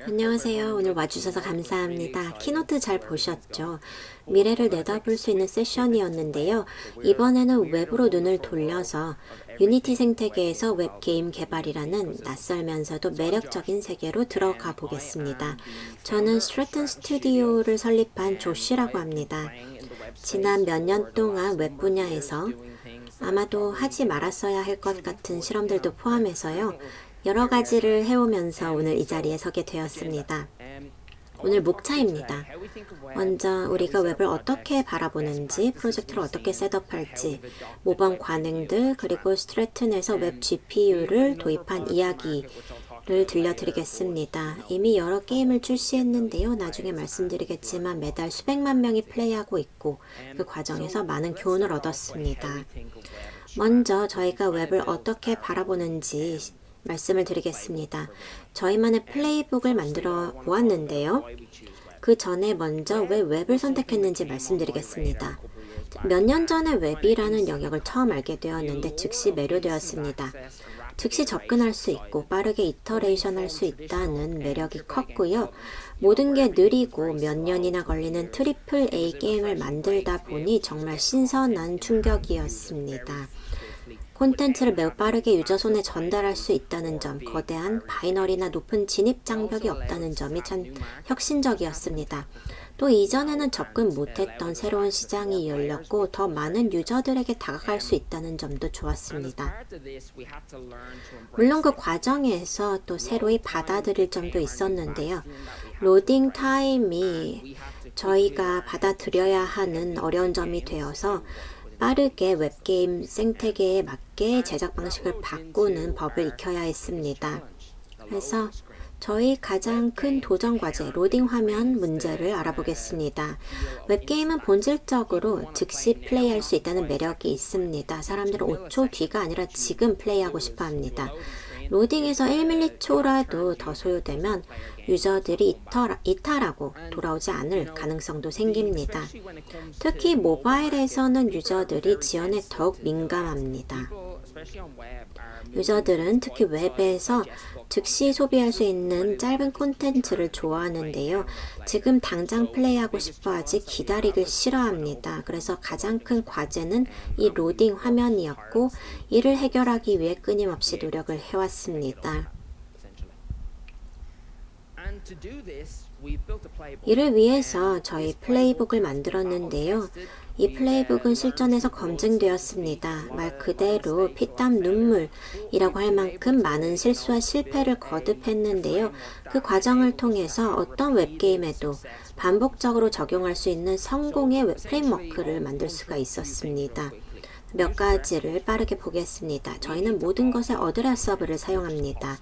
안녕하세요. 오늘 와주셔서 감사합니다. 키노트 잘 보셨죠? 미래를 내다볼 수 있는 세션이었는데요. 이번에는 웹으로 눈을 돌려서 유니티 생태계에서 웹게임 개발이라는 낯설면서도 매력적인 세계로 들어가 보겠습니다. 저는 스트래튼 스튜디오를 설립한 조시라고 합니다. 지난 몇 년 동안 웹 분야에서 아마도 하지 말았어야 할 것 같은 실험들도 포함해서요. 여러 가지를 해오면서 오늘 이 자리에 서게 되었습니다. 오늘 목차입니다. 먼저 우리가 웹을 어떻게 바라보는지, 프로젝트를 어떻게 셋업할지, 모범 관행들, 그리고 스트래튼에서 웹 GPU를 도입한 이야기를 들려드리겠습니다. 이미 여러 게임을 출시했는데요. 나중에 말씀드리겠지만 매달 수백만 명이 플레이하고 있고 그 과정에서 많은 교훈을 얻었습니다. 먼저 저희가 웹을 어떻게 바라보는지 말씀을 드리겠습니다. 저희만의 플레이북을 만들어 보았는데요. 그 전에 먼저 왜 웹을 선택했는지 말씀드리겠습니다. 몇 년 전에 웹이라는 영역을 처음 알게 되었는데 즉시 매료되었습니다. 즉시 접근할 수 있고 빠르게 이터레이션 할 수 있다는 매력이 컸고요. 모든 게 느리고 몇 년이나 걸리는 트리플 A 게임을 만들다 보니 정말 신선한 충격이었습니다. 콘텐츠를 매우 빠르게 유저 손에 전달할 수 있다는 점, 거대한 바이너리나 높은 진입 장벽이 없다는 점이 참 혁신적이었습니다. 또 이전에는 접근 못했던 새로운 시장이 열렸고 더 많은 유저들에게 다가갈 수 있다는 점도 좋았습니다. 물론 그 과정에서 또 새로이 받아들일 점도 있었는데요. 로딩 타임이 저희가 받아들여야 하는 어려운 점이 되어서 빠르게 웹게임 생태계에 맞게 제작 방식을 바꾸는 법을 익혀야 했습니다. 그래서 저희 가장 큰 도전 과제, 로딩 화면 문제를 알아보겠습니다. 웹게임은 본질적으로 즉시 플레이할 수 있다는 매력이 있습니다. 사람들은 5초 뒤가 아니라 지금 플레이하고 싶어 합니다. 로딩에서 1m초라도 더 소요되면 유저들이 이탈하고 돌아오지 않을 가능성도 생깁니다. 특히 모바일에서는 유저들이 지연에 더욱 민감합니다. 유저들은 특히 웹에서 즉시 소비할 수 있는 짧은 콘텐츠를 좋아하는데요. 지금 당장 플레이하고 싶어 하지 기다리길 싫어합니다. 그래서 가장 큰 과제는 이 로딩 화면이었고 이를 해결하기 위해 끊임없이 노력을 해왔습니다. 이를 위해서 저희 플레이북을 만들었는데요. 이 플레이북은 실전에서 검증되었습니다. 말 그대로 피땀 눈물이라고 할 만큼 많은 실수와 실패를 거듭했는데요. 그 과정을 통해서 어떤 웹게임에도 반복적으로 적용할 수 있는 성공의 웹 프레임워크를 만들 수가 있었습니다. 몇 가지를 빠르게 보겠습니다. 저희는 모든 것에 어드레서블을 사용합니다.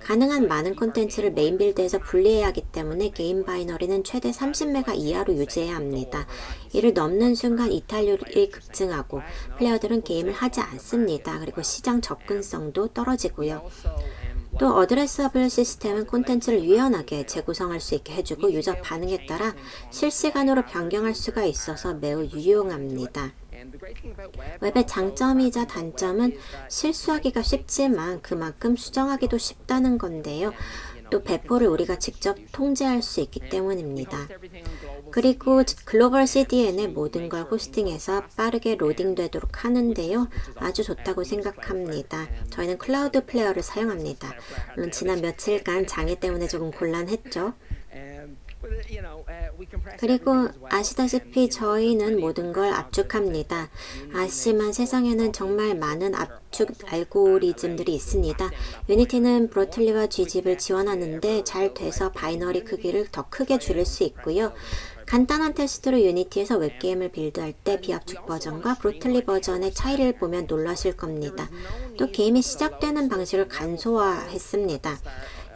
가능한 많은 콘텐츠를 메인 빌드에서 분리해야 하기 때문에 게임 바이너리는 최대 30메가 이하로 유지해야 합니다. 이를 넘는 순간 이탈률이 급증하고 플레이어들은 게임을 하지 않습니다. 그리고 시장 접근성도 떨어지고요. 또 어드레서블 시스템은 콘텐츠를 유연하게 재구성할 수 있게 해주고 유저 반응에 따라 실시간으로 변경할 수가 있어서 매우 유용합니다. 웹의 장점이자 단점은 실수하기가 쉽지만 그만큼 수정하기도 쉽다는 건데요. 또 배포를 우리가 직접 통제할 수 있기 때문입니다. 그리고 글로벌 CDN의 모든 걸 호스팅해서 빠르게 로딩되도록 하는데요. 아주 좋다고 생각합니다. 저희는 클라우드 플레이어를 사용합니다. 물론 지난 며칠간 장애 때문에 조금 곤란했죠. 그리고 아시다시피 저희는 모든 걸 압축합니다. 아시지만 세상에는 정말 많은 압축 알고리즘들이 있습니다. 유니티는 브로틀리와 gzip을 지원하는데 잘 돼서 바이너리 크기를 더 크게 줄일 수 있고요. 간단한 테스트로 유니티에서 웹게임을 빌드할 때 비압축 버전과 브로틀리 버전의 차이를 보면 놀라실 겁니다. 또 게임이 시작되는 방식을 간소화했습니다.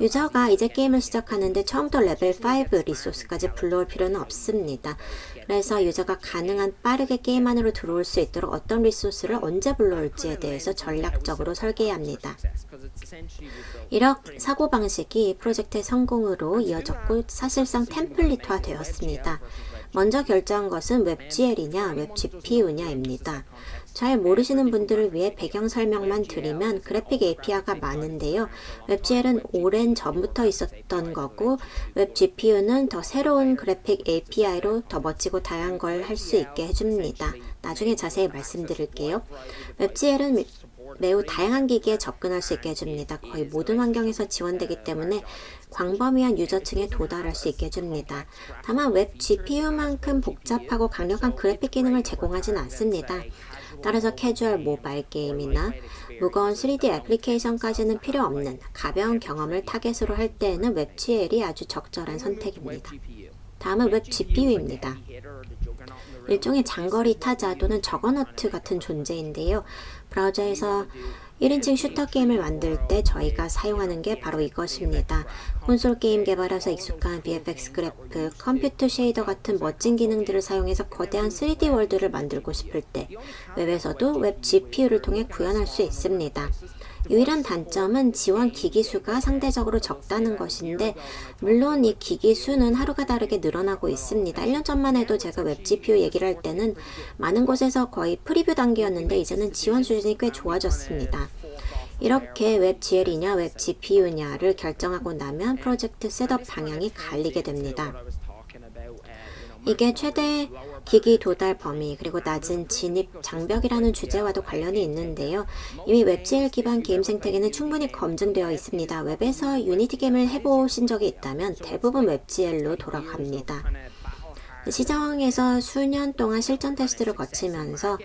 유저가 이제 게임을 시작하는데 처음부터 레벨 5 리소스까지 불러올 필요는 없습니다. 그래서 유저가 가능한 빠르게 게임 안으로 들어올 수 있도록 어떤 리소스를 언제 불러올지에 대해서 전략적으로 설계해야 합니다. 이런 사고방식이 프로젝트의 성공으로 이어졌고 사실상 템플릿화 되었습니다. 먼저 결정한 것은 웹GL이냐 웹GPU냐입니다. 잘 모르시는 분들을 위해 배경 설명만 드리면 그래픽 API가 많은데요. WebGL은 오랜 전부터 있었던 거고 웹 GPU는 더 새로운 그래픽 API로 더 멋지고 다양한 걸 할 수 있게 해줍니다. 나중에 자세히 말씀드릴게요. WebGL은 매우 다양한 기기에 접근할 수 있게 해줍니다. 거의 모든 환경에서 지원되기 때문에 광범위한 유저층에 도달할 수 있게 해줍니다. 다만 웹 GPU만큼 복잡하고 강력한 그래픽 기능을 제공하진 않습니다. 따라서 캐주얼 모바일 게임이나 무거운 3D 애플리케이션까지는 필요 없는 가벼운 경험을 타겟으로 할 때에는 WebGL이 아주 적절한 선택입니다. 다음은 웹 GPU입니다. 일종의 장거리 타자 또는 저거너트 같은 존재인데요. 브라우저에서 1인칭 슈터 게임을 만들 때 저희가 사용하는 게 바로 이것입니다. 콘솔 게임 개발에서 익숙한 VFX 그래프, 컴퓨터 쉐이더 같은 멋진 기능들을 사용해서 거대한 3D 월드를 만들고 싶을 때 웹에서도 웹 GPU를 통해 구현할 수 있습니다. 유일한 단점은 지원 기기 수가 상대적으로 적다는 것인데 물론 이 기기 수는 하루가 다르게 늘어나고 있습니다. 1년 전만 해도 제가 웹 GPU 얘기를 할 때는 많은 곳에서 거의 프리뷰 단계였는데 이제는 지원 수준이 꽤 좋아졌습니다. 이렇게 웹 GL이냐 웹 GPU냐를 결정하고 나면 프로젝트 셋업 방향이 갈리게 됩니다. 이게 최대 기기 도달 범위 그리고 낮은 진입 장벽이라는 주제와도 관련이 있는데요. 이미 웹GL 기반 게임 생태계는 충분히 검증되어 있습니다. 웹에서 유니티 게임을 해보신 적이 있다면 대부분 웹GL로 돌아갑니다. 시장에서 수년 동안 실전 테스트를 거치면서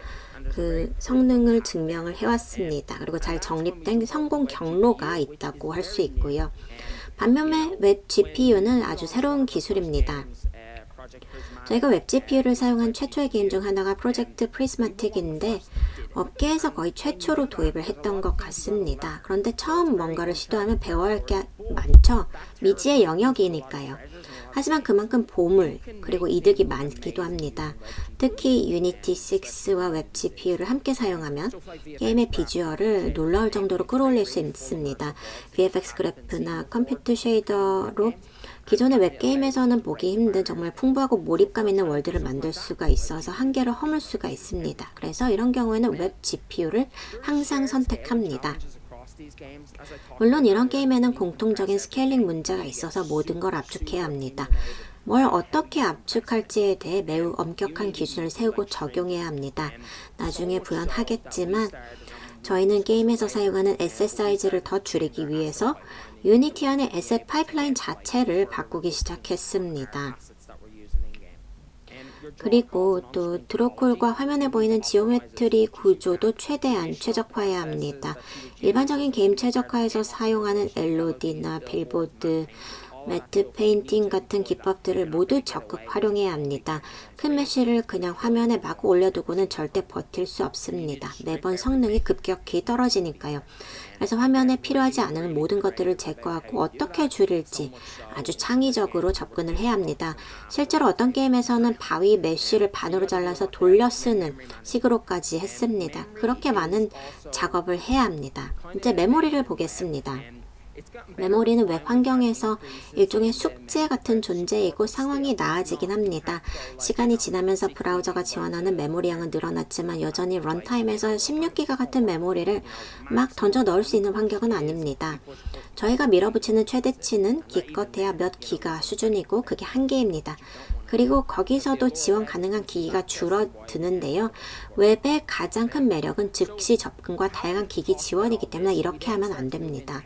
그 성능을 증명을 해왔습니다. 그리고 잘 정립된 성공 경로가 있다고 할 수 있고요. 반면에 웹 GPU는 아주 새로운 기술입니다. 저희가 웹 GPU를 사용한 최초의 게임 중 하나가 프로젝트 프리즈마틱인데 업계에서 거의 최초로 도입을 했던 것 같습니다. 그런데 처음 뭔가를 시도하면 배워야 할 게 많죠. 미지의 영역이니까요. 하지만 그만큼 보물 그리고 이득이 많기도 합니다. 특히 유니티 6와 웹 GPU를 함께 사용하면 게임의 비주얼을 놀라울 정도로 끌어올릴 수 있습니다. VFX 그래프나 컴퓨터 쉐이더로 기존의 웹게임에서는 보기 힘든 정말 풍부하고 몰입감 있는 월드를 만들 수가 있어서 한계를 허물 수가 있습니다. 그래서 이런 경우에는 웹 GPU를 항상 선택합니다. 물론 이런 게임에는 공통적인 스케일링 문제가 있어서 모든 걸 압축해야 합니다. 뭘 어떻게 압축할지에 대해 매우 엄격한 기준을 세우고 적용해야 합니다. 나중에 부연하겠지만 저희는 게임에서 사용하는 에셋 사이즈를 더 줄이기 위해서 유니티 안의 에셋 파이프라인 자체를 바꾸기 시작했습니다. 그리고 또 드로콜과 화면에 보이는 지오메트리 구조도 최대한 최적화해야 합니다. 일반적인 게임 최적화에서 사용하는 LOD나 빌보드, 매트 페인팅 같은 기법들을 모두 적극 활용해야 합니다. 큰 메쉬를 그냥 화면에 마구 올려두고는 절대 버틸 수 없습니다. 매번 성능이 급격히 떨어지니까요. 그래서 화면에 필요하지 않은 모든 것들을 제거하고 어떻게 줄일지 아주 창의적으로 접근을 해야 합니다. 실제로 어떤 게임에서는 바위 메쉬를 반으로 잘라서 돌려 쓰는 식으로까지 했습니다. 그렇게 많은 작업을 해야 합니다. 이제 메모리를 보겠습니다. 메모리는 웹 환경에서 일종의 숙제 같은 존재이고 상황이 나아지긴 합니다. 시간이 지나면서 브라우저가 지원하는 메모리 양은 늘어났지만 여전히 런타임에서 16기가 같은 메모리를 막 던져 넣을 수 있는 환경은 아닙니다. 저희가 밀어붙이는 최대치는 기껏해야 몇 기가 수준이고 그게 한계입니다. 그리고 거기서도 지원 가능한 기기가 줄어드는데요. 웹의 가장 큰 매력은 즉시 접근과 다양한 기기 지원이기 때문에 이렇게 하면 안 됩니다.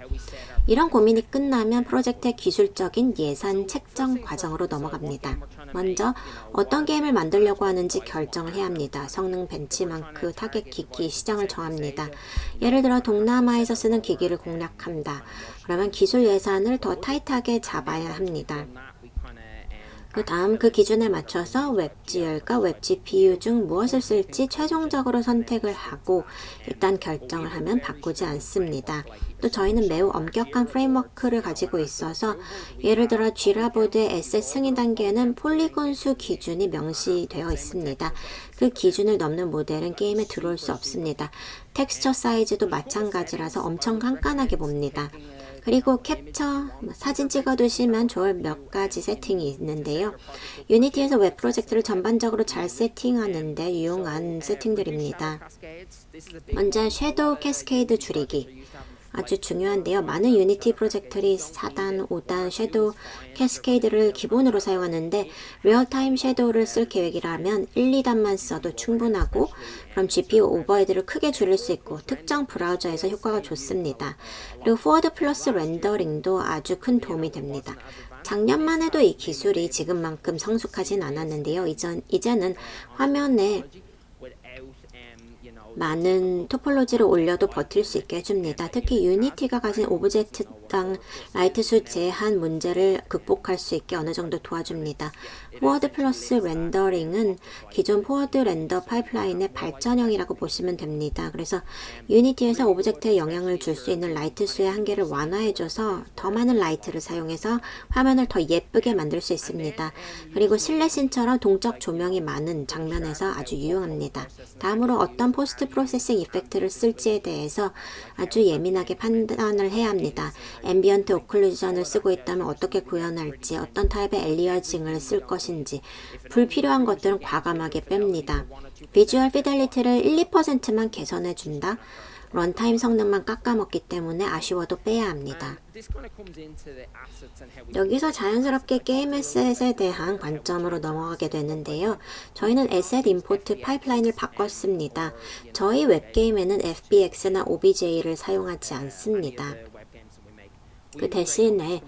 이런 고민이 끝나면 프로젝트의 기술적인 예산 책정 과정으로 넘어갑니다. 먼저 어떤 게임을 만들려고 하는지 결정을 해야 합니다. 성능 벤치마크, 타겟 기기, 시장을 정합니다. 예를 들어 동남아에서 쓰는 기기를 공략한다. 그러면 기술 예산을 더 타이트하게 잡아야 합니다. 그 다음 그 기준에 맞춰서 웹GL과 웹GPU 중 무엇을 쓸지 최종적으로 선택을 하고 일단 결정을 하면 바꾸지 않습니다. 또 저희는 매우 엄격한 프레임워크를 가지고 있어서 예를 들어 쥐라보드의 에셋 승인 단계에는 폴리곤 수 기준이 명시되어 있습니다. 그 기준을 넘는 모델은 게임에 들어올 수 없습니다. 텍스처 사이즈도 마찬가지라서 엄청 깐깐하게 봅니다. 그리고 캡처, 사진 찍어두시면 좋을 몇 가지 세팅이 있는데요. 유니티에서 웹 프로젝트를 전반적으로 잘 세팅하는데 유용한 세팅들입니다. 먼저 섀도우 캐스케이드 줄이기. 아주 중요한데요. 많은 유니티 프로젝트들이 4단, 5단 섀도우 캐스케이드를 기본으로 사용하는데 리얼타임 섀도우를 쓸 계획이라면 1, 2단만 써도 충분하고 그럼 GPU 오버헤드를 크게 줄일 수 있고 특정 브라우저에서 효과가 좋습니다. 그리고 포워드 플러스 렌더링도 아주 큰 도움이 됩니다. 작년만 해도 이 기술이 지금만큼 성숙하진 않았는데요. 이제는 화면에 많은 토폴로지를 올려도 버틸 수 있게 해줍니다. 특히 유니티가 가진 오브젝트당 라이트 수 제한 문제를 극복할 수 있게 어느 정도 도와줍니다. 포워드 플러스 렌더링은 기존 포워드 렌더 파이프라인의 발전형이라고 보시면 됩니다. 그래서 유니티에서 오브젝트에 영향을 줄 수 있는 라이트 수의 한계를 완화해줘서 더 많은 라이트를 사용해서 화면을 더 예쁘게 만들 수 있습니다. 그리고 실내씬처럼 동적 조명이 많은 장면에서 아주 유용합니다. 다음으로 어떤 포스트 프로세싱 이펙트를 쓸지에 대해서 아주 예민하게 판단을 해야 합니다. 앰비언트 오클루전을 쓰고 있다면 어떻게 구현할지, 어떤 타입의 엘리어징을 쓸 것인지, 불필요한 것들은 과감하게 뺍니다. 비주얼 피델리티를 1, 2%만 개선해준다. 런타임 성능만 깎아먹기 때문에 아쉬워도 빼야 합니다. 여기서 자연스럽게 게임 에셋에 대한 관점으로 넘어가게 되는데요. 저희는 에셋 임포트 파이프라인을 바꿨습니다. 저희 웹게임에는 FBX나 OBJ를 사용하지 않습니다. 그 대신에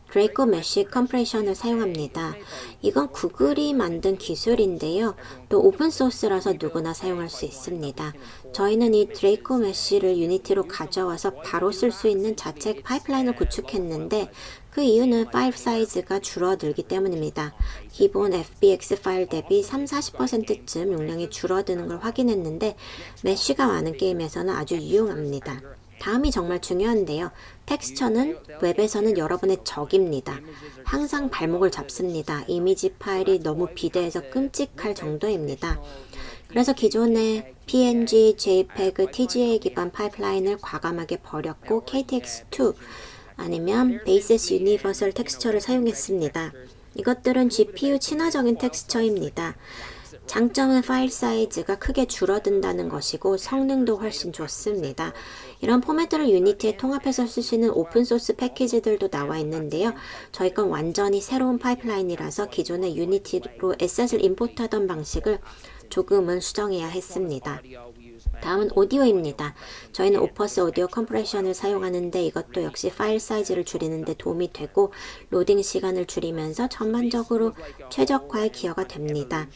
드레이코 메쉬 컴프레션을 사용합니다. 이건 구글이 만든 기술인데요. 또 오픈소스라서 누구나 사용할 수 있습니다. 저희는 이 드레이코 메쉬를 유니티로 가져와서 바로 쓸 수 있는 자체 파이프라인을 구축했는데 그 이유는 파일 사이즈가 줄어들기 때문입니다. 기본 FBX 파일 대비 30-40%쯤 용량이 줄어드는 걸 확인했는데 메쉬가 많은 게임에서는 아주 유용합니다. 다음이 정말 중요한데요. 텍스처는 웹에서는 여러분의 적입니다. 항상 발목을 잡습니다. 이미지 파일이 너무 비대해서 끔찍할 정도입니다. 그래서 기존의 PNG, JPEG, TGA 기반 파이프라인을 과감하게 버렸고 KTX2 아니면 Basis Universal 텍스처를 사용했습니다. 이것들은 GPU 친화적인 텍스처입니다. 장점은 파일 사이즈가 크게 줄어든다는 것이고 성능도 훨씬 좋습니다. 이런 포맷들을 유니티에 통합해서 쓸 수 있는 오픈소스 패키지들도 나와 있는데요. 저희 건 완전히 새로운 파이프라인이라서 기존의 유니티로 에셋을 임포트하던 방식을 조금은 수정해야 했습니다. 다음은 오디오입니다. 저희는 오퍼스 오디오 컴프레션을 사용하는데 이것도 역시 파일 사이즈를 줄이는 데 도움이 되고 로딩 시간을 줄이면서 전반적으로 최적화에 기여가 됩니다.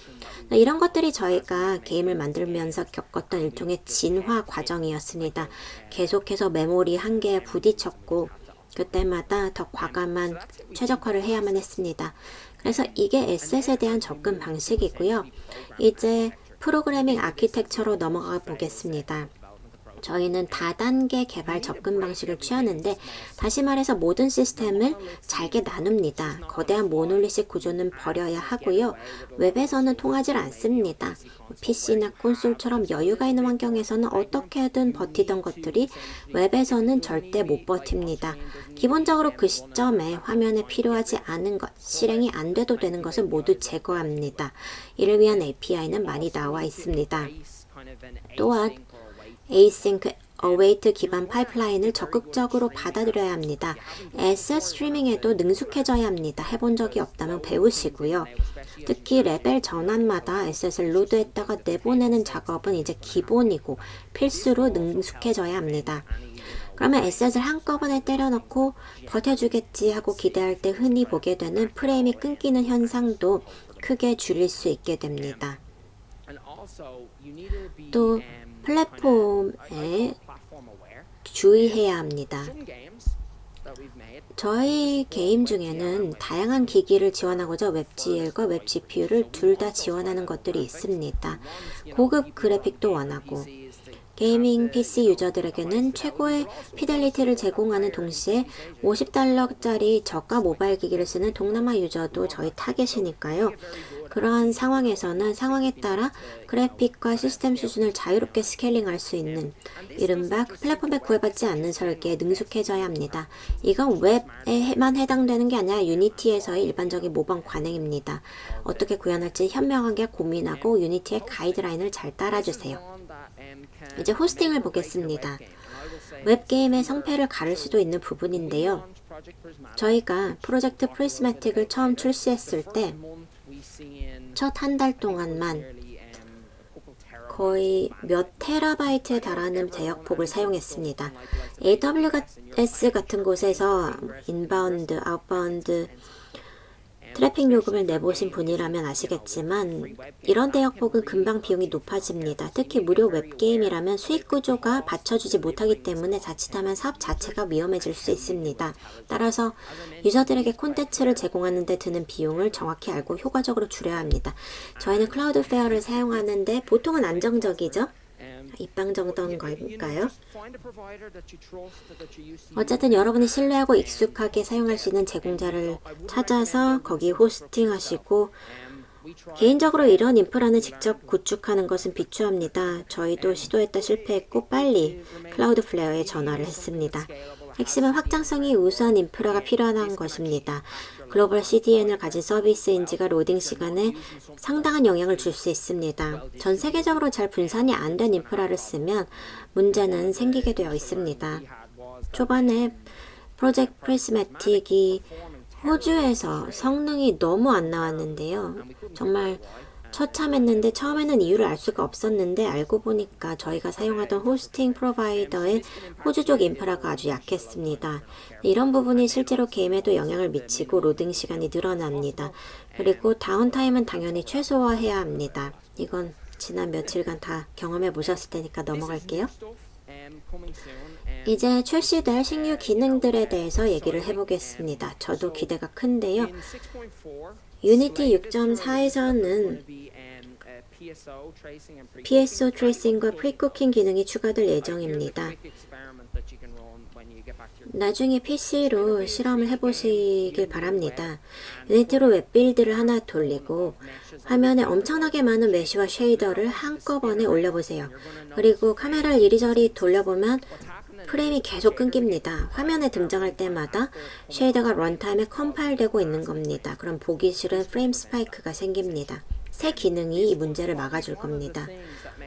이런 것들이 저희가 게임을 만들면서 겪었던 일종의 진화 과정이었습니다. 계속해서 메모리 한계에 부딪혔고 그때마다 더 과감한 최적화를 해야만 했습니다. 그래서 이게 에셋에 대한 접근 방식이고요. 이제 프로그래밍 아키텍처로 넘어가 보겠습니다. 저희는 다단계 개발 접근 방식을 취하는데 다시 말해서 모든 시스템을 잘게 나눕니다. 거대한 모놀리식 구조는 버려야 하고요. 웹에서는 통하지 않습니다. PC나 콘솔처럼 여유가 있는 환경에서는 어떻게든 버티던 것들이 웹에서는 절대 못 버팁니다. 기본적으로 그 시점에 화면에 필요하지 않은 것, 실행이 안 돼도 되는 것을 모두 제거합니다. 이를 위한 API는 많이 나와 있습니다. 또한 Async Await 기반 파이프라인을 적극적으로 받아들여야 합니다. 에셋 스트리밍에도 능숙해져야 합니다. 해본 적이 없다면 배우시고요. 특히 레벨 전환마다 에셋을 로드했다가 내보내는 작업은 이제 기본이고 필수로 능숙해져야 합니다. 그러면 에셋을 한꺼번에 때려넣고 버텨주겠지 하고 기대할 때 흔히 보게 되는 프레임이 끊기는 현상도 크게 줄일 수 있게 됩니다. 또 플랫폼에 주의해야 합니다. 저희 게임 중에는 다양한 기기를 지원하고자 웹GL과 웹GPU를 둘 다 지원하는 것들이 있습니다. 고급 그래픽도 원하고 게이밍 PC 유저들에게는 최고의 피델리티를 제공하는 동시에 $50짜리 저가 모바일 기기를 쓰는 동남아 유저도 저희 타겟이니까요. 그러한 상황에서는 상황에 따라 그래픽과 시스템 수준을 자유롭게 스케일링할 수 있는 이른바 플랫폼에 구애받지 않는 설계에 능숙해져야 합니다. 이건 웹에만 해당되는 게 아니라 유니티에서의 일반적인 모방 관행입니다. 어떻게 구현할지 현명하게 고민하고 유니티의 가이드라인을 잘 따라주세요. 이제 호스팅을 보겠습니다. 웹게임의 성패를 가를 수도 있는 부분인데요. 저희가 프로젝트 프리스매틱을 처음 출시했을 때 첫 한 달 동안만 거의 몇 테라바이트에 달하는 대역폭을 사용했습니다. AWS 같은 곳에서 인바운드, 아웃바운드 트래픽 요금을 내보신 분이라면 아시겠지만 이런 대역폭은 금방 비용이 높아집니다. 특히 무료 웹게임이라면 수익 구조가 받쳐주지 못하기 때문에 자칫하면 사업 자체가 위험해질 수 있습니다. 따라서 유저들에게 콘텐츠를 제공하는 데 드는 비용을 정확히 알고 효과적으로 줄여야 합니다. 저희는 클라우드페어를 사용하는데 보통은 안정적이죠? 입방정던 걸까요? 어쨌든 여러분이 신뢰하고 익숙하게 사용할 수 있는 제공자를 찾아서 거기 호스팅하시고 개인적으로 이런 인프라는 직접 구축하는 것은 비추합니다. 저희도 시도했다 실패했고 빨리 클라우드플레어에 전화를 했습니다. 핵심은 확장성이 우수한 인프라가 필요한 것입니다. 글로벌 CDN을 가진 서비스인지가 로딩 시간에 상당한 영향을 줄 수 있습니다. 전 세계적으로 잘 분산이 안 된 인프라를 쓰면 문제는 생기게 되어 있습니다. 초반에 프로젝트 프리스매틱이 호주에서 성능이 너무 안 나왔는데요. 정말 처참했는데 처음에는 이유를 알 수가 없었는데 알고 보니까 저희가 사용하던 호스팅 프로바이더의 호주족 인프라가 아주 약했습니다. 이런 부분이 실제로 게임에도 영향을 미치고 로딩 시간이 늘어납니다. 그리고 다운타임은 당연히 최소화해야 합니다. 이건 지난 며칠간 다 경험해 보셨을 테니까 넘어갈게요. 이제 출시될 신규 기능들에 대해서 얘기를 해보겠습니다. 저도 기대가 큰데요. 유니티 6.4에서는 PSO 트레이싱과 프리쿠킹 기능이 추가될 예정입니다. 나중에 PC로 실험을 해보시길 바랍니다. 유니티로 웹빌드를 하나 돌리고 화면에 엄청나게 많은 메쉬와 쉐이더를 한꺼번에 올려보세요. 그리고 카메라를 이리저리 돌려보면 프레임이 계속 끊깁니다. 화면에 등장할 때마다 쉐이더가 런타임에 컴파일되고 있는 겁니다. 그럼 보기 싫은 프레임 스파이크가 생깁니다. 새 기능이 이 문제를 막아줄 겁니다.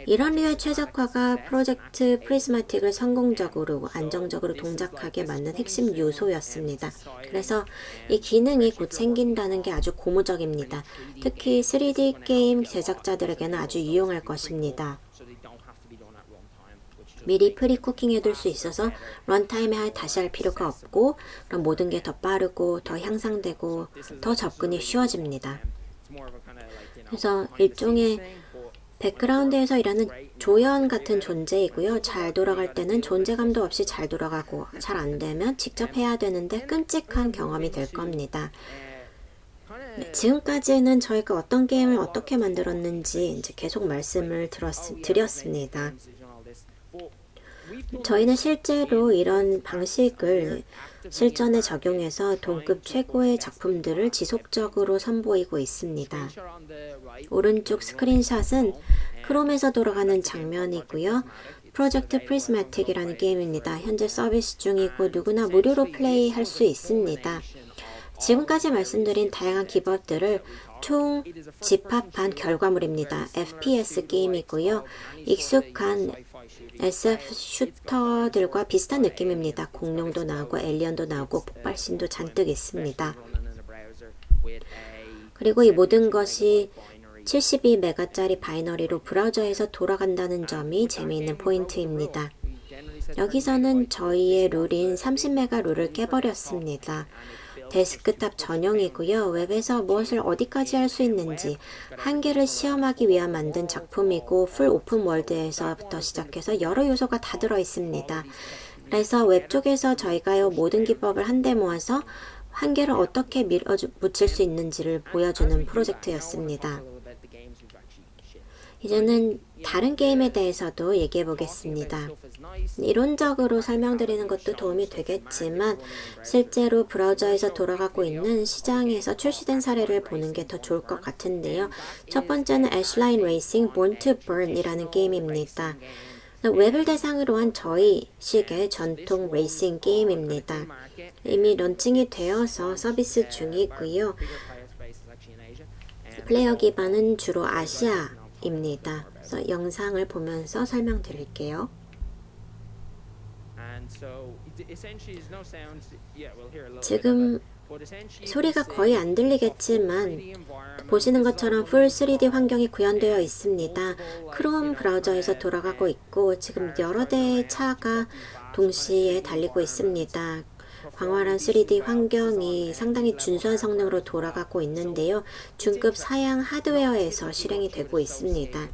이런 류의 최적화가 프로젝트 프리스마틱을 성공적으로 안정적으로 동작하게 만든 핵심 요소였습니다. 그래서 이 기능이 곧 생긴다는 게 아주 고무적입니다. 특히 3D 게임 제작자들에게는 아주 유용할 것입니다. 미리 프리쿠킹 해둘 수 있어서 런타임에 다시 할 필요가 없고 그럼 모든 게 더 빠르고 더 향상되고 더 접근이 쉬워집니다. 그래서 일종의 백그라운드에서 일하는 조연 같은 존재이고요. 잘 돌아갈 때는 존재감도 없이 잘 돌아가고 잘 안되면 직접 해야 되는데 끔찍한 경험이 될 겁니다. 네, 지금까지는 저희가 어떤 게임을 어떻게 만들었는지 이제 계속 말씀을 드렸습니다. 저희는 실제로 이런 방식을 실전에 적용해서 동급 최고의 작품들을 지속적으로 선보이고 있습니다. 오른쪽 스크린샷은 크롬에서 돌아가는 장면이고요. 프로젝트 프리스매틱이라는 게임입니다. 현재 서비스 중이고 누구나 무료로 플레이할 수 있습니다. 지금까지 말씀드린 다양한 기법들을 총 집합한 결과물입니다. FPS 게임이고요. 익숙한 SF 슈터들과 비슷한 느낌입니다. 공룡도 나오고 엘리언도 나오고 폭발신도 잔뜩 있습니다. 그리고 이 모든 것이 72메가짜리 바이너리로 브라우저에서 돌아간다는 점이 재미있는 포인트입니다. 여기서는 저희의 룰인 30메가 룰을 깨버렸습니다. 데스크탑 전용이고요. 웹에서 무엇을 어디까지 할 수 있는지 한계를 시험하기 위한 만든 작품이고 풀 오픈 월드에서부터 시작해서 여러 요소가 다 들어 있습니다. 그래서 웹 쪽에서 저희가 모든 기법을 한데 모아서 한계를 어떻게 밀어붙일 수 있는지를 보여주는 프로젝트였습니다. 이제는 다른 게임에 대해서도 얘기해 보겠습니다. 이론적으로 설명드리는 것도 도움이 되겠지만 실제로 브라우저에서 돌아가고 있는 시장에서 출시된 사례를 보는 게 더 좋을 것 같은데요. 첫 번째는 애슐라인 레이싱 Born to Burn이라는 게임입니다. 웹을 대상으로 한 저희식의 전통 레이싱 게임입니다. 이미 런칭이 되어서 서비스 중이고요. 플레이어 기반은 주로 아시아입니다. 그래서 영상을 보면서 설명드릴게요. 지금 소리가 거의 안 들리겠지만 보시는 것처럼 풀 3D 환경이 구현되어 있습니다. 크롬 브라우저에서 돌아가고 있고 지금 여러 대의 차가 동시에 달리고 있습니다. 광활한 3D 환경이 상당히 준수한 성능으로 돌아가고 있는데요. 중급 사양 하드웨어에서 실행이 되고 있습니다.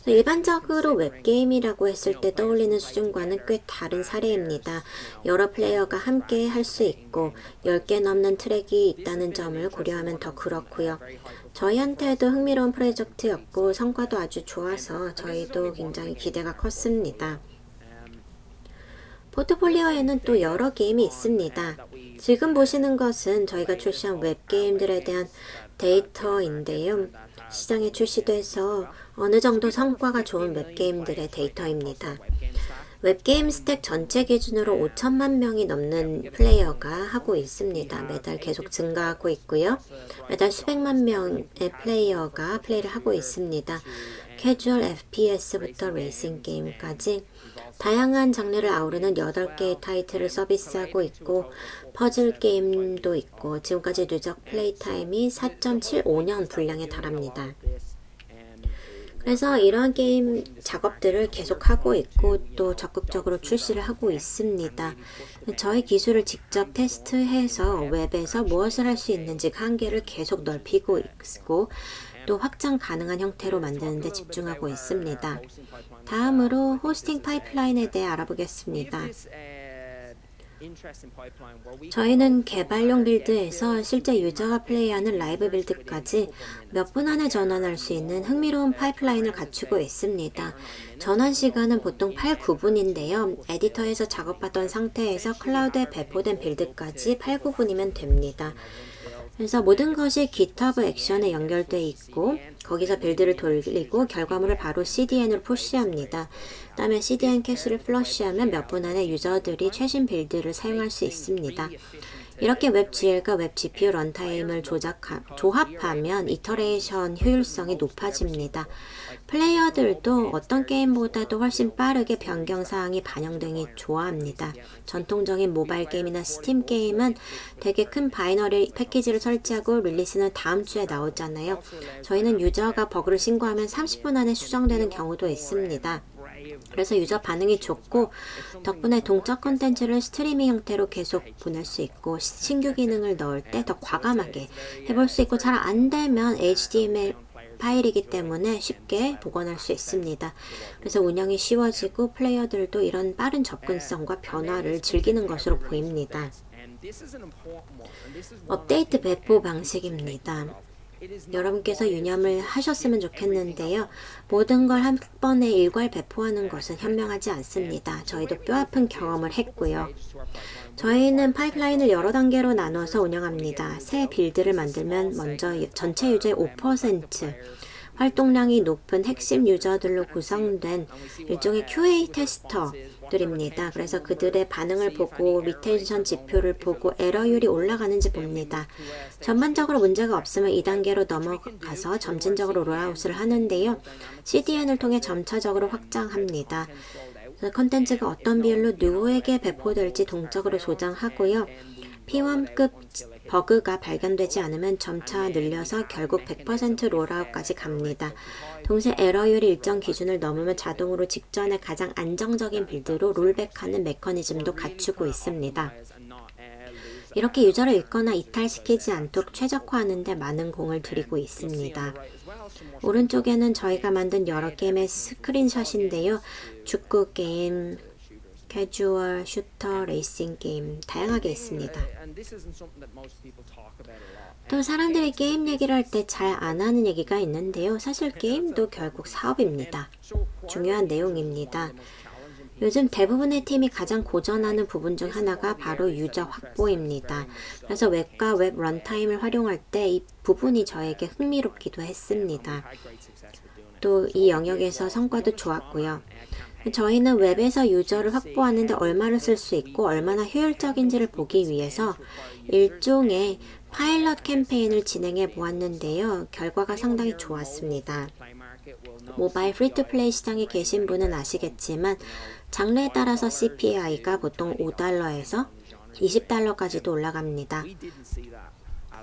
일반적으로 웹게임이라고 했을 때 떠올리는 수준과는 꽤 다른 사례입니다. 여러 플레이어가 함께 할 수 있고 10개 넘는 트랙이 있다는 점을 고려하면 더 그렇고요. 저희한테도 흥미로운 프로젝트였고 성과도 아주 좋아서 저희도 굉장히 기대가 컸습니다. 포트폴리오에는 또 여러 게임이 있습니다. 지금 보시는 것은 저희가 출시한 웹게임들에 대한 데이터인데요. 시장에 출시돼서 어느 정도 성과가 좋은 웹게임들의 데이터입니다. 웹게임 스택 전체 기준으로 5천만 명이 넘는 플레이어가 하고 있습니다. 매달 계속 증가하고 있고요. 매달 수백만 명의 플레이어가 플레이를 하고 있습니다. 캐주얼 FPS부터 레이싱 게임까지 다양한 장르를 아우르는 8개의 타이틀을 서비스하고 있고 퍼즐 게임도 있고 지금까지 누적 플레이 타임이 4.75년 분량에 달합니다. 그래서 이러한 게임 작업들을 계속하고 있고 또 적극적으로 출시를 하고 있습니다. 저희 기술을 직접 테스트해서 웹에서 무엇을 할 수 있는지 한계를 계속 넓히고 있고 또 확장 가능한 형태로 만드는 데 집중하고 있습니다. 다음으로 호스팅 파이프라인에 대해 알아보겠습니다. 저희는 개발용 빌드에서 실제 유저가 플레이하는 라이브 빌드까지 몇 분 안에 전환할 수 있는 흥미로운 파이프라인을 갖추고 있습니다. 전환 시간은 보통 8, 9분인데요. 에디터에서 작업하던 상태에서 클라우드에 배포된 빌드까지 8, 9분이면 됩니다. 그래서 모든 것이 GitHub 액션에 연결되어 있고 거기서 빌드를 돌리고 결과물을 바로 CDN으로 푸시합니다. 그다음에 CDN 캐시를 플러시하면 몇 분 안에 유저들이 최신 빌드를 사용할 수 있습니다. 이렇게 웹GL과 웹GPU 런타임을 조합하면 이터레이션 효율성이 높아집니다. 플레이어들도 어떤 게임보다도 훨씬 빠르게 변경사항이 반영되기 좋아합니다. 전통적인 모바일 게임이나 스팀 게임은 되게 큰 바이너리 패키지를 설치하고 릴리스는 다음 주에 나오잖아요. 저희는 유저가 버그를 신고하면 30분 안에 수정되는 경우도 있습니다. 그래서 유저 반응이 좋고 덕분에 동적 컨텐츠를 스트리밍 형태로 계속 보낼 수 있고 신규 기능을 넣을 때 더 과감하게 해볼 수 있고 잘 안되면 HTML 파일이기 때문에 쉽게 복원할 수 있습니다. 그래서 운영이 쉬워지고 플레이어들도 이런 빠른 접근성과 변화를 즐기는 것으로 보입니다. 업데이트 배포 방식입니다. 여러분께서 유념을 하셨으면 좋겠는데요. 모든 걸 한 번에 일괄 배포하는 것은 현명하지 않습니다. 저희도 뼈아픈 경험을 했고요. 저희는 파이프라인을 여러 단계로 나눠서 운영합니다. 새 빌드를 만들면 먼저 전체 유저의 5% 활동량이 높은 핵심 유저들로 구성된 일종의 QA 테스터들입니다. 그래서 그들의 반응을 보고 리텐션 지표를 보고 에러율이 올라가는지 봅니다. 전반적으로 문제가 없으면 2단계로 넘어가서 점진적으로 롤아웃을 하는데요. CDN을 통해 점차적으로 확장합니다. 컨텐츠가 어떤 비율로 누구에게 배포될지 동적으로 조정하고요. P1급 버그가 발견되지 않으면 점차 늘려서 결국 100% 롤아웃까지 갑니다. 동시에 에러율이 일정 기준을 넘으면 자동으로 직전에 가장 안정적인 빌드로 롤백하는 메커니즘도 갖추고 있습니다. 이렇게 유저를 잃거나 이탈시키지 않도록 최적화하는 데 많은 공을 들이고 있습니다. 오른쪽에는 저희가 만든 여러 게임의 스크린샷인데요. 축구 게임, 캐주얼, 슈터, 레이싱 게임 다양하게 있습니다. 또 사람들이 게임 얘기를 할 때 잘 안 하는 얘기가 있는데요. 사실 게임도 결국 사업입니다. 중요한 내용입니다. 요즘 대부분의 팀이 가장 고전하는 부분 중 하나가 바로 유저 확보입니다. 그래서 웹과 웹 런타임을 활용할 때 이 부분이 저에게 흥미롭기도 했습니다. 또 이 영역에서 성과도 좋았고요. 저희는 웹에서 유저를 확보하는데 얼마를 쓸 수 있고 얼마나 효율적인지를 보기 위해서 일종의 파일럿 캠페인을 진행해 보았는데요. 결과가 상당히 좋았습니다. 모바일 프리투플레이 시장에 계신 분은 아시겠지만 장르에 따라서 CPI가 보통 $5에서 $20까지도 올라갑니다.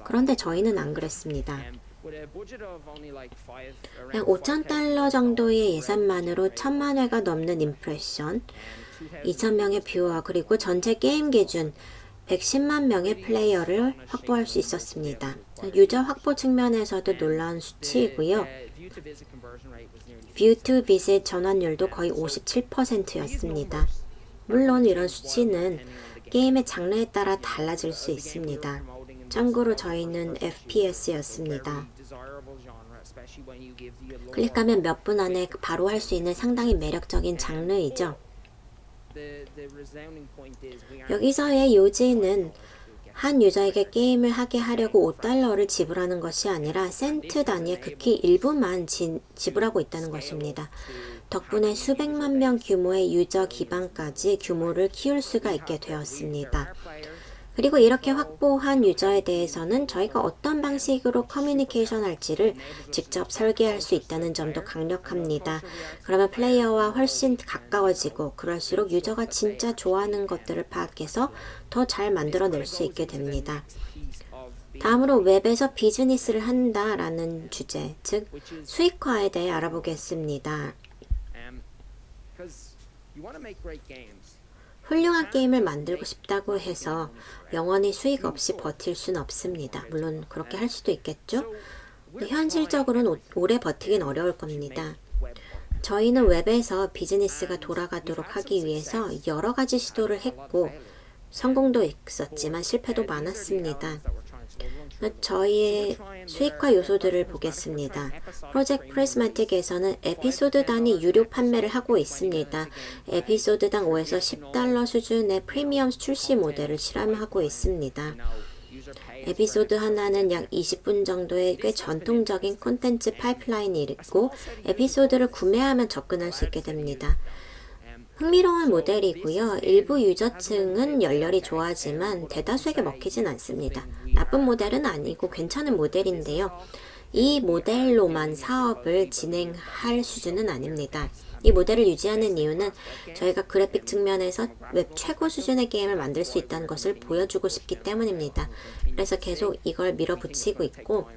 그런데 저희는 안 그랬습니다. 약 $5,000 정도의 예산만으로 1,000만 회가 넘는 임프레션, 2,000명의 뷰어, 그리고 전체 게임 기준 110만 명의 플레이어를 확보할 수 있었습니다. 유저 확보 측면에서도 놀라운 수치이고요. 뷰 투 비짓 전환율도 거의 57%였습니다. 물론 이런 수치는 게임의 장르에 따라 달라질 수 있습니다. 참고로 저희는 FPS였습니다. 클릭하면 몇 분 안에 바로 할 수 있는 상당히 매력적인 장르이죠. 여기서의 요지는 한 유저에게 게임을 하게 하려고 $5를 지불하는 것이 아니라 센트 단위의 극히 일부만 지불하고 있다는 것입니다. 덕분에 수백만 명 규모의 유저 기반까지 규모를 키울 수가 있게 되었습니다. 그리고 이렇게 확보한 유저에 대해서는 저희가 어떤 방식으로 커뮤니케이션 할지를 직접 설계할 수 있다는 점도 강력합니다. 그러면 플레이어와 훨씬 가까워지고 그럴수록 유저가 진짜 좋아하는 것들을 파악해서 더 잘 만들어낼 수 있게 됩니다. 다음으로 웹에서 비즈니스를 한다라는 주제, 즉 수익화에 대해 알아보겠습니다. 훌륭한 게임을 만들고 싶다고 해서 영원히 수익 없이 버틸 수는 없습니다. 물론 그렇게 할 수도 있겠죠? 근데 현실적으로는 오래 버티긴 어려울 겁니다. 저희는 웹에서 비즈니스가 돌아가도록 하기 위해서 여러 가지 시도를 했고 성공도 있었지만 실패도 많았습니다. 저희의 수익화 요소들을 보겠습니다. 프로젝트 프리스마틱에서는 에피소드 단위 유료 판매를 하고 있습니다. 에피소드당 $5에서 $10 수준의 프리미엄 출시 모델을 실험하고 있습니다. 에피소드 하나는 약 20분 정도의 꽤 전통적인 콘텐츠 파이프라인이 있고 에피소드를 구매하면 접근할 수 있게 됩니다. 흥미로운 모델이고요. 일부 유저층은 열렬히 좋아하지만 대다수에게 먹히진 않습니다. 나쁜 모델은 아니고 괜찮은 모델인데요. 이 모델로만 사업을 진행할 수준은 아닙니다. 이 모델을 유지하는 이유는 저희가 그래픽 측면에서 웹 최고 수준의 게임을 만들 수 있다는 것을 보여주고 싶기 때문입니다. 그래서 계속 이걸 밀어붙이고 있고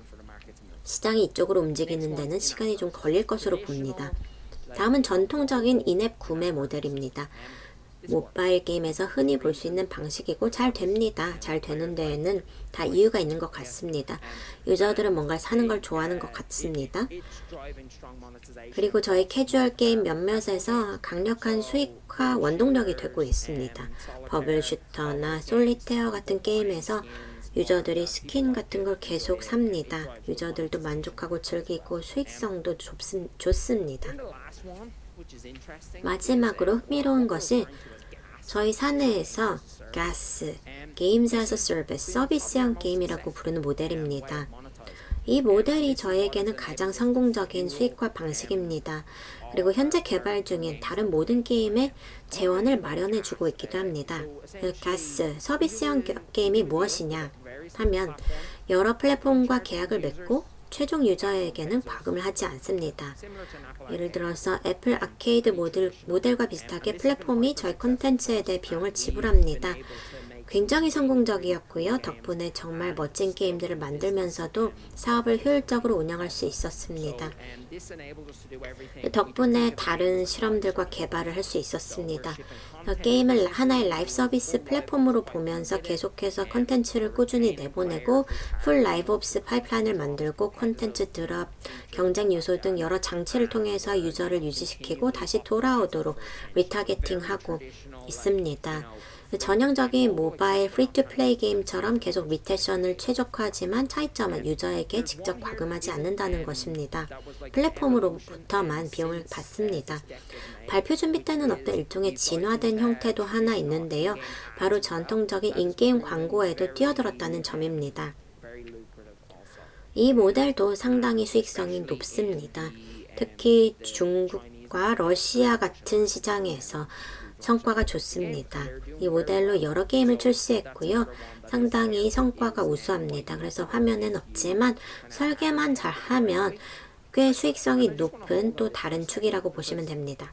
시장이 이쪽으로 움직이는 데는 시간이 좀 걸릴 것으로 봅니다. 다음은 전통적인 인앱 구매 모델입니다. 모바일 게임에서 흔히 볼 수 있는 방식이고 잘 됩니다. 잘 되는 데에는 다 이유가 있는 것 같습니다. 유저들은 뭔가 사는 걸 좋아하는 것 같습니다. 그리고 저희 캐주얼 게임 몇몇에서 강력한 수익화 원동력이 되고 있습니다. 버블 슈터나 솔리테어 같은 게임에서 유저들이 스킨 같은 걸 계속 삽니다. 유저들도 만족하고 즐기고 수익성도 좋습니다. 마지막으로 흥미로운 것이 저희 사내에서 가스, Games as a Service, 서비스형 게임이라고 부르는 모델입니다. 이 모델이 저에게는 가장 성공적인 수익화 방식입니다. 그리고 현재 개발 중인 다른 모든 게임의 재원을 마련해주고 있기도 합니다. 가스, 서비스형 게임이 무엇이냐 하면 여러 플랫폼과 계약을 맺고 최종 유저에게는 과금을 하지 않습니다. 예를 들어서 애플 아케이드 모델과 비슷하게 플랫폼이 저희 콘텐츠에 대해 비용을 지불합니다. 굉장히 성공적이었고요. 덕분에 정말 멋진 게임들을 만들면서도 사업을 효율적으로 운영할 수 있었습니다. 덕분에 다른 실험들과 개발을 할 수 있었습니다. 게임을 하나의 라이브 서비스 플랫폼으로 보면서 계속해서 콘텐츠를 꾸준히 내보내고 풀 라이브 옵스 파이프라인을 만들고 콘텐츠 드랍, 경쟁 요소 등 여러 장치를 통해서 유저를 유지시키고 다시 돌아오도록 리타겟팅하고 있습니다. 전형적인 모바일 프리투플레이 게임처럼 계속 리텐션을 최적화하지만 차이점은 유저에게 직접 과금하지 않는다는 것입니다. 플랫폼으로부터만 비용을 받습니다. 발표 준비 때는 어떤 일종의 진화된 형태도 하나 있는데요. 바로 전통적인 인게임 광고에도 뛰어들었다는 점입니다. 이 모델도 상당히 수익성이 높습니다. 특히 중국과 러시아 같은 시장에서 성과가 좋습니다. 이 모델로 여러 게임을 출시했고요. 상당히 성과가 우수합니다. 그래서 화면엔 없지만 설계만 잘하면 꽤 수익성이 높은 또 다른 축이라고 보시면 됩니다.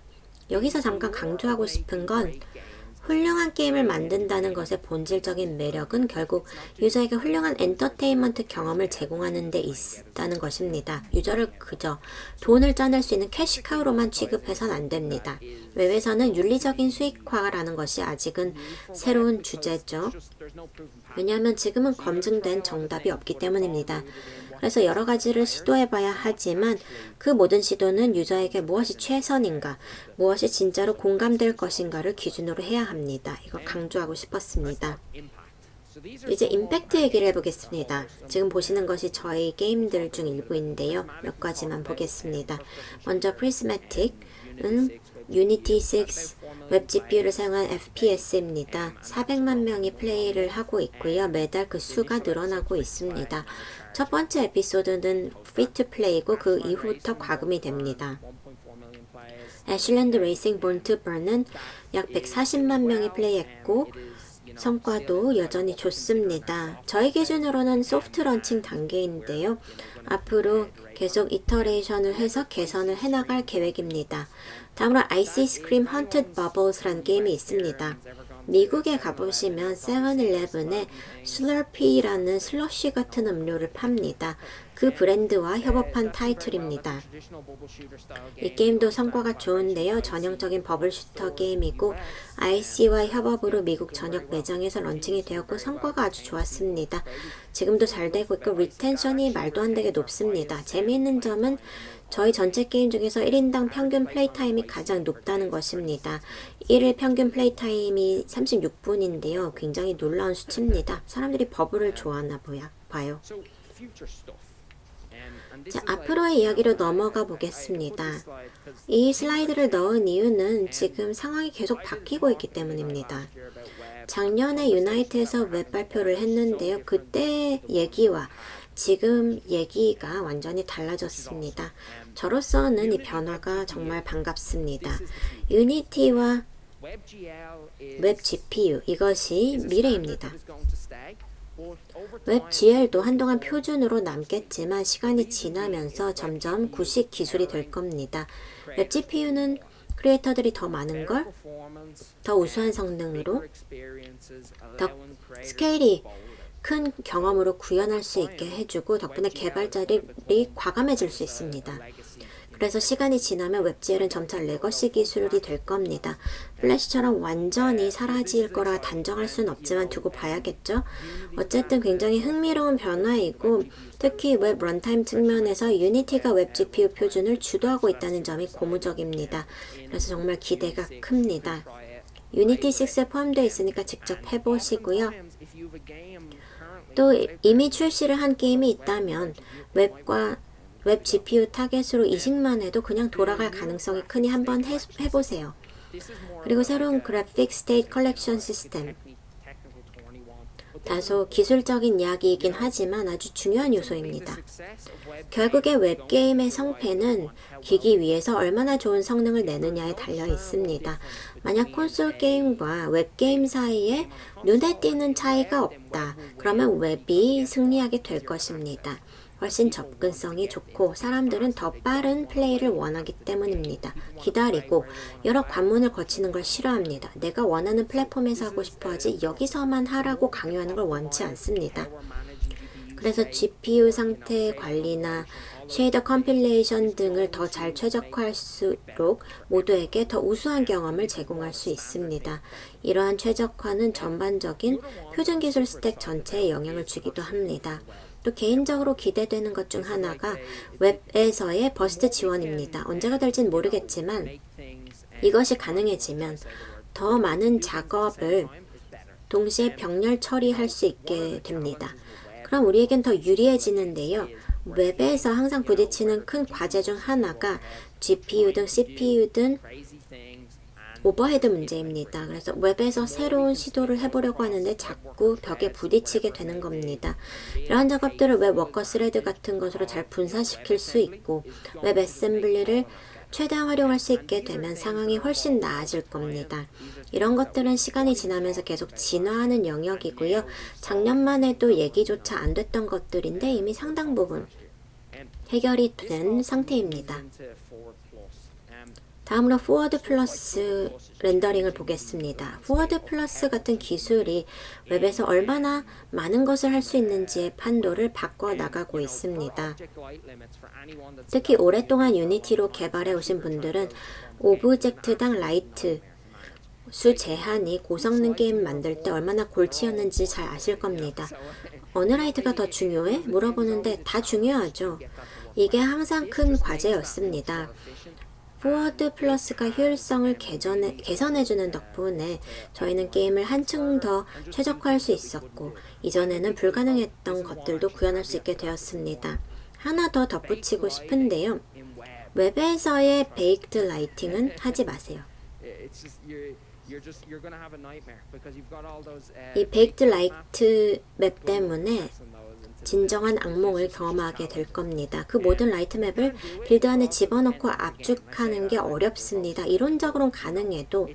여기서 잠깐 강조하고 싶은 건 훌륭한 게임을 만든다는 것의 본질적인 매력은 결국 유저에게 훌륭한 엔터테인먼트 경험을 제공하는 데 있다는 것입니다. 유저를 그저 돈을 짜낼 수 있는 캐시카우로만 취급해선 안 됩니다. 웹에서는 윤리적인 수익화라는 것이 아직은 새로운 주제죠. 왜냐하면 지금은 검증된 정답이 없기 때문입니다. 그래서 여러 가지를 시도해봐야 하지만 그 모든 시도는 유저에게 무엇이 최선인가, 무엇이 진짜로 공감될 것인가를 기준으로 해야 합니다. 이걸 강조하고 싶었습니다. 이제 임팩트 얘기를 해보겠습니다. 지금 보시는 것이 저희 게임들 중 일부인데요. 몇 가지만 보겠습니다. 먼저 프리스매틱은 유니티 6 웹 GPU를 사용한 FPS입니다. 400만 명이 플레이를 하고 있고요. 매달 그 수가 늘어나고 있습니다. 첫 번째 에피소드는 프리투플레이고 그 이후부터 과금이 됩니다. 애슐랜드 레이싱 본 투 번은 약 140만 명이 플레이했고 성과도 여전히 좋습니다. 저희 기준으로는 소프트 런칭 단계인데요. 앞으로 계속 이터레이션을 해서 개선을 해나갈 계획입니다. 다음으로 아이스 스크림 헌티드 버블스라는 게임이 있습니다. 미국에 가보시면 세븐일레븐에 슬러피라는 슬러시 같은 음료를 팝니다. 그 브랜드와 협업한 타이틀입니다. 이 게임도 성과가 좋은데요. 전형적인 버블 슈터 게임이고 IC와 협업으로 미국 전역 매장에서 런칭이 되었고 성과가 아주 좋았습니다. 지금도 잘 되고 있고 리텐션이 말도 안 되게 높습니다. 재미있는 점은 저희 전체 게임 중에서 1인당 평균 플레이 타임이 가장 높다는 것입니다. 1일 평균 플레이 타임이 36분인데요. 굉장히 놀라운 수치입니다. 사람들이 버블을 좋아하나 봐요. 자, 앞으로의 이야기로 넘어가 보겠습니다. 이 슬라이드를 넣은 이유는 지금 상황이 계속 바뀌고 있기 때문입니다. 작년에 유나이트에서 웹 발표를 했는데요. 그때 얘기와 지금 얘기가 완전히 달라졌습니다. 저로서는 이 변화가 정말 반갑습니다. 유니티와 웹 GPU, 이것이 미래입니다. 웹 GL도 한동안 표준으로 남겠지만 시간이 지나면서 점점 구식 기술이 될 겁니다. 웹 GPU는 크리에이터들이 더 많은 걸, 더 우수한 성능으로, 더 스케일이 큰 경험으로 구현할 수 있게 해주고 덕분에 개발자들이 과감해질 수 있습니다. 그래서 시간이 지나면 웹GL은 점차 레거시 기술이 될 겁니다. 플래시처럼 완전히 사라질 거라 단정할 수는 없지만 두고 봐야겠죠. 어쨌든 굉장히 흥미로운 변화이고 특히 웹 런타임 측면에서 유니티가 웹 GPU 표준을 주도하고 있다는 점이 고무적입니다. 그래서 정말 기대가 큽니다. 유니티 6에 포함되어 있으니까 직접 해보시고요. 또 이미 출시를 한 게임이 있다면 웹 GPU 타겟으로 이식만 해도 그냥 돌아갈 가능성이 크니 한번 해보세요. 그리고 새로운 그래픽 스테이트 컬렉션 시스템. 다소 기술적인 이야기이긴 하지만 아주 중요한 요소입니다. 결국에 웹게임의 성패는 기기 위에서 얼마나 좋은 성능을 내느냐에 달려 있습니다. 만약 콘솔 게임과 웹게임 사이에 눈에 띄는 차이가 없다. 그러면 웹이 승리하게 될 것입니다. 훨씬 접근성이 좋고 사람들은 더 빠른 플레이를 원하기 때문입니다. 기다리고 여러 관문을 거치는 걸 싫어합니다. 내가 원하는 플랫폼에서 하고 싶어 하지 여기서만 하라고 강요하는 걸 원치 않습니다. 그래서 GPU 상태 관리나 쉐이더 컴필레이션 등을 더 잘 최적화할수록 모두에게 더 우수한 경험을 제공할 수 있습니다. 이러한 최적화는 전반적인 표준 기술 스택 전체에 영향을 주기도 합니다. 또 개인적으로 기대되는 것 중 하나가 웹에서의 버스트 지원입니다. 언제가 될진 모르겠지만 이것이 가능해지면 더 많은 작업을 동시에 병렬 처리할 수 있게 됩니다. 그럼 우리에겐 더 유리해지는데요. 웹에서 항상 부딪히는 큰 과제 중 하나가 GPU든 CPU든 오버헤드 문제입니다. 그래서 웹에서 새로운 시도를 해보려고 하는데 자꾸 벽에 부딪히게 되는 겁니다. 이러한 작업들을 웹 워커 스레드 같은 것으로 잘 분산시킬 수 있고 웹 애셈블리를 최대한 활용할 수 있게 되면 상황이 훨씬 나아질 겁니다. 이런 것들은 시간이 지나면서 계속 진화하는 영역이고요. 작년만 해도 얘기조차 안 됐던 것들인데 이미 상당 부분 해결이 된 상태입니다. 다음으로 포워드 플러스 렌더링을 보겠습니다. 포워드 플러스 같은 기술이 웹에서 얼마나 많은 것을 할 수 있는지의 판도를 바꿔나가고 있습니다. 특히 오랫동안 유니티로 개발해 오신 분들은 오브젝트당 라이트 수 제한이 고성능 게임 만들 때 얼마나 골치였는지 잘 아실 겁니다. 어느 라이트가 더 중요해? 물어보는데 다 중요하죠. 이게 항상 큰 과제였습니다. 포워드 플러스가 효율성을 개선해주는 덕분에 저희는 게임을 한층 더 최적화할 수 있었고 이전에는 불가능했던 것들도 구현할 수 있게 되었습니다. 하나 더 덧붙이고 싶은데요. 웹에서의 베이크드 라이팅은 하지 마세요. 이 베이크드 라이트 맵 때문에 진정한 악몽을 경험하게 될 겁니다. 그 모든 라이트 맵을 빌드 안에 집어넣고 압축하는 게 어렵습니다. 이론적으로는 가능해도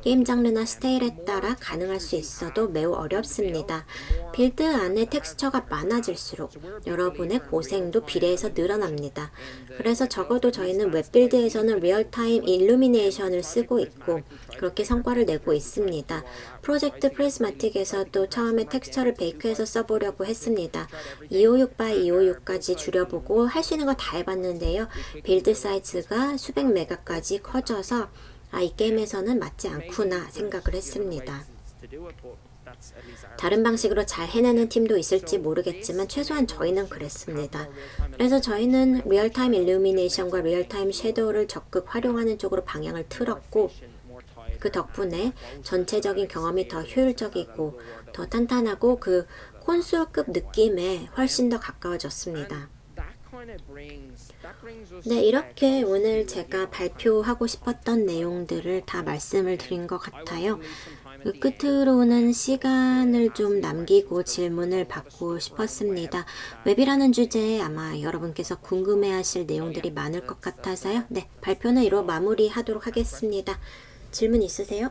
게임 장르나 스타일에 따라 가능할 수 있어도 매우 어렵습니다. 빌드 안에 텍스처가 많아질수록 여러분의 고생도 비례해서 늘어납니다. 그래서 적어도 저희는 웹빌드에서는 리얼타임 일루미네이션을 쓰고 있고 그렇게 성과를 내고 있습니다. 프로젝트 프리즈마틱에서도 처음에 텍스처를 베이크해서 써보려고 했습니다. 256x256까지 줄여보고 할 수 있는 거 다 해봤는데요. 빌드 사이즈가 수백 메가까지 커져서 이 게임에서는 맞지 않구나 생각을 했습니다. 다른 방식으로 잘 해내는 팀도 있을지 모르겠지만 최소한 저희는 그랬습니다. 그래서 저희는 리얼타임 일루미네이션과 리얼타임 섀도우를 적극 활용하는 쪽으로 방향을 틀었고 그 덕분에 전체적인 경험이 더 효율적이고 더 탄탄하고 그 콘솔급 느낌에 훨씬 더 가까워졌습니다. 네, 이렇게 오늘 제가 발표하고 싶었던 내용들을 다 말씀을 드린 것 같아요. 그 끝으로는 시간을 좀 남기고 질문을 받고 싶었습니다. 웹이라는 주제에 아마 여러분께서 궁금해하실 내용들이 많을 것 같아서요. 네, 발표는 이로 마무리하도록 하겠습니다. 질문 있으세요?